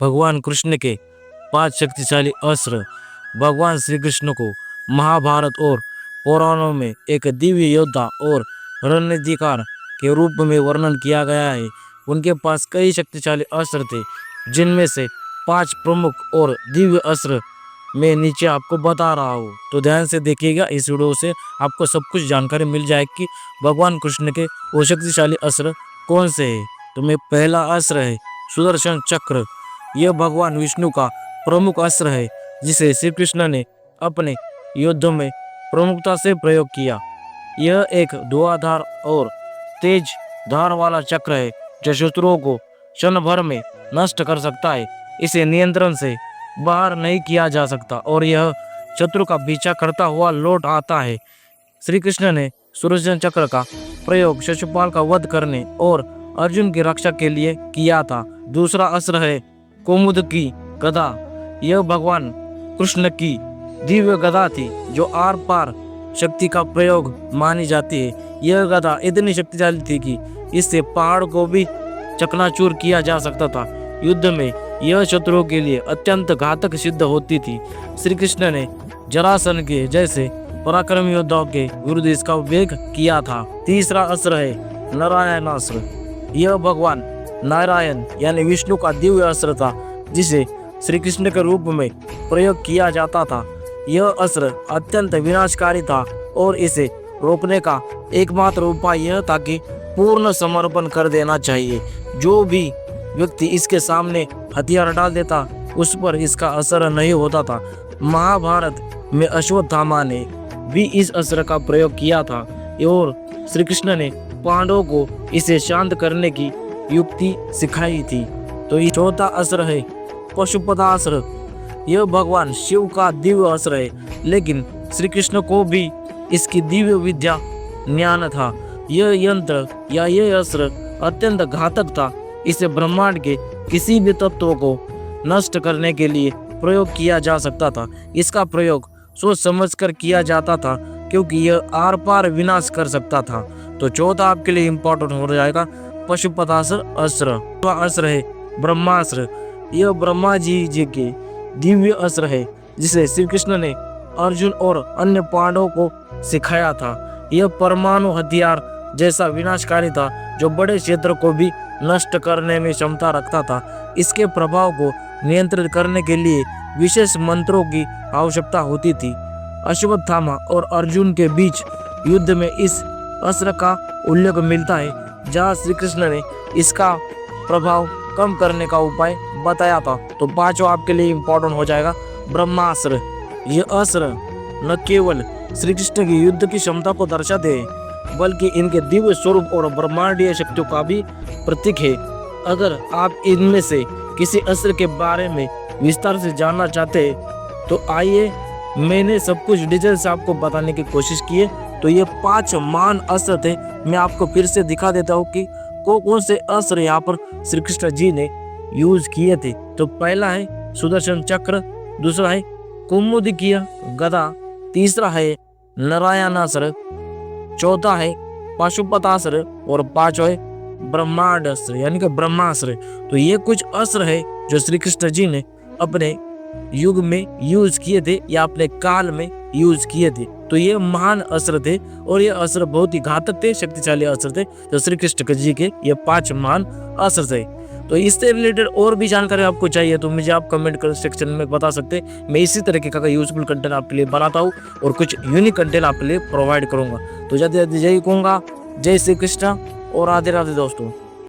भगवान कृष्ण के 5 शक्तिशाली अस्त्र। भगवान श्री कृष्ण को महाभारत और पुराणों में एक दिव्य योद्धा और रणनीतिकार के रूप में वर्णन किया गया है। उनके पास कई शक्तिशाली अस्त्र थे, जिनमें से 5 प्रमुख और दिव्य अस्त्र मैं नीचे आपको बता रहा हूँ। तो ध्यान से देखिएगा, इस वीडियो से आपको सब कुछ जानकारी मिल जाएगी कि भगवान कृष्ण के वो शक्तिशाली अस्त्र कौन से हैं। तो मैं पहला अस्त्र है सुदर्शन चक्र। यह भगवान विष्णु का प्रमुख अस्त्र है, जिसे श्री कृष्ण ने अपने युद्धों में प्रमुखता से प्रयोग किया। यह एक धुआंधार और तेज धार वाला चक्र है, जो शत्रुओं को क्षण भर में नष्ट कर सकता है। इसे नियंत्रण से बाहर नहीं किया जा सकता और यह शत्रु का पीछा करता हुआ लौट आता है। श्री कृष्ण ने सुदर्शन चक्र का प्रयोग शिशुपाल का वध करने और अर्जुन की रक्षा के लिए किया था। दूसरा अस्त्र है कौमुद की गदा। यह भगवान कृष्ण की दिव्य गदा थी, जो आर पार शक्ति का प्रयोग मानी जाती है। यह गदा इतनी शक्तिशाली थी कि इससे पहाड़ को भी चकनाचूर किया जा सकता था। युद्ध में यह शत्रुओं के लिए अत्यंत घातक सिद्ध होती थी। श्री कृष्ण ने जरासन के जैसे पराक्रमी योद्धाओं के विरुद्ध इसका उपयोग किया था। तीसरा अस्त्र है नारायणास्त्र। यह भगवान नारायण यानी विष्णु का दिव्य अस्त्र था, जिसे श्री कृष्ण के रूप में प्रयोग किया जाता था। यह अस्त्र अत्यंत विनाशकारी था और इसे रोकने का एकमात्र उपाय यह था कि पूर्ण समर्पण कर देना चाहिए। जो भी व्यक्ति इसके सामने हथियार डाल देता, उस पर इसका असर नहीं होता था। महाभारत में अश्वत्थामा ने भी इस अस्त्र का प्रयोग किया था और श्री कृष्ण ने पांडवों को इसे शांत करने की युक्ति सिखाई थी। तो ये चौथा अस्त्र है पशुपतास्त्र। यह भगवान शिव का दिव्य अस्त्र है, लेकिन श्री कृष्ण को भी इसकी दिव्य विद्या ज्ञान था। यह यंत्र या यह अस्त्र अत्यंत घातक था। इसे ब्रह्मांड के किसी भी तत्व को नष्ट करने के लिए प्रयोग किया जा सकता था। इसका प्रयोग सोच समझकर किया जाता था, क्योंकि यह आर पार विनाश कर सकता था। तो चौथा आपके लिए इम्पोर्टेंट हो जाएगा पशुपतास्त्र अस्त्र। अस्त्र है ब्रह्मास्त्र। यह ब्रह्मा जी के दिव्य अस्त्र है, जिसे श्री कृष्ण ने अर्जुन और अन्य पांडवों को सिखाया था। यह परमाणु हथियार जैसा विनाशकारी था, जो बड़े क्षेत्र को भी नष्ट करने में क्षमता रखता था। इसके प्रभाव को नियंत्रित करने के लिए विशेष मंत्रों की आवश्यकता होती थी। अश्वत्थामा और अर्जुन के बीच युद्ध में इस अस्त्र का उल्लेख मिलता है, जहां श्री कृष्ण ने इसका प्रभाव कम करने का उपाय बताया था। तो पांचवा आपके लिए इम्पोर्टेंट हो जाएगा ब्रह्मास्त्र। यह अस्त्र न केवल श्री कृष्ण की युद्ध की क्षमता को दर्शाते हैं, बल्कि इनके दिव्य स्वरूप और ब्रह्मांडीय शक्तियों का भी प्रतीक है। अगर आप इनमें से किसी अस्त्र के बारे में विस्तार से जानना चाहते हैं, तो आइए, मैंने सब कुछ डिटेल से आपको बताने की कोशिश की है। तो ये 5 महान अस्त्र थे। मैं आपको फिर से दिखा देता हूँ कि कौन से अस्त्र यहाँ पर श्री कृष्ण जी ने यूज किए थे। तो पहला है सुदर्शन चक्र, दूसरा है कौमुदी गदा, तीसरा है नारायणास्त्र, चौथा है पाशुपतास्त्र और पांचवा है ब्रह्मांडास्त्र यानी कि ब्रह्मास्त्र। तो ये कुछ अस्त्र है जो श्री कृष्ण जी ने अपने युग में यूज किए थे या अपने काल में यूज किए थे। तो ये महान अस्त्र थे और ये अस्त्र बहुत ही घातक थे, शक्तिशाली अस्त्र थे। तो श्री कृष्ण जी के ये 5 महान अस्त्र थे। तो इससे रिलेटेड और भी जानकारी आपको चाहिए तो मुझे आप कमेंट कर सेक्शन में बता सकते हैं। मैं इसी तरीके का यूजफुल कंटेंट आपके लिए बनाता हूँ और कुछ यूनिक कंटेंट आपके लिए प्रोवाइड करूंगा। तो जय कहूँगा, जय श्री कृष्ण और राधे राधे दोस्तों।